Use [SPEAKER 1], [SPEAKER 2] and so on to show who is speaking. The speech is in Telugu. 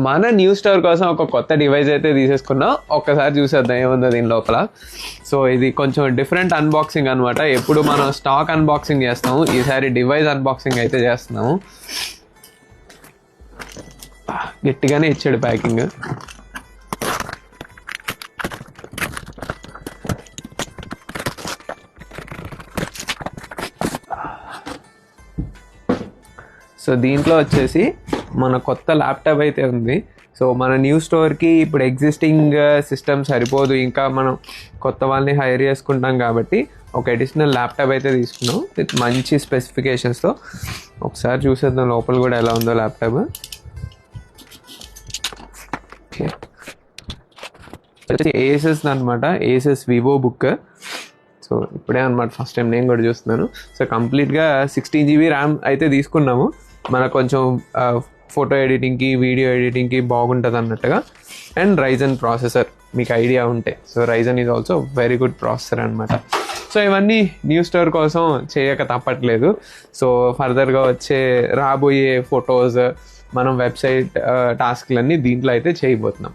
[SPEAKER 1] మన న్యూ స్టోర్ కోసం ఒక కొత్త డివైస్ అయితే తీసేసుకున్నాం. ఒక్కసారి చూసేద్దాం ఏముందో దీని లోపల. సో ఇది కొంచెం డిఫరెంట్ అన్బాక్సింగ్ అనమాట. ఎప్పుడు మనం స్టాక్ అన్బాక్సింగ్ చేస్తాము, ఈసారి డివైస్ అన్బాక్సింగ్ అయితే చేస్తున్నాము. గట్టిగానే ఇచ్చాడు ప్యాకింగ్. సో దీంట్లో వచ్చేసి మన కొత్త ల్యాప్టాప్ అయితే ఉంది. సో మన న్యూ స్టోర్కి ఇప్పుడు ఎగ్జిస్టింగ్ సిస్టమ్ సరిపోదు, ఇంకా మనం కొత్త వాళ్ళని హైర్ చేసుకుంటాం కాబట్టి ఒక అడిషనల్ ల్యాప్టాప్ అయితే తీసుకున్నాం విత్ మంచి స్పెసిఫికేషన్స్తో. ఒకసారి చూసేద్దాం లోపల కూడా ఎలా ఉందో ల్యాప్టాప్. ఓకే, ఏసెస్ అనమాట, ఏసెస్ వివో బుక్. సో ఇప్పుడే అనమాట ఫస్ట్ టైం నేను కూడా చూస్తున్నాను. సో కంప్లీట్గా 16 GB ర్యామ్ అయితే తీసుకున్నాము. మనకు కొంచెం ఫోటో ఎడిటింగ్కి, వీడియో ఎడిటింగ్కి బాగుంటుంది అన్నట్టుగా. అండ్ రైజన్ ప్రాసెసర్ మీకు ఐడియా ఉంటే, so Ryzen is also very good processor అనమాట. సో ఇవన్నీ న్యూ స్టోర్ కోసం చేయక తప్పట్లేదు. సో ఫర్దర్గా వచ్చే రాబోయే ఫొటోస్, మనం వెబ్సైట్ టాస్క్లన్నీ దీంట్లో అయితే చేయబోతున్నాం.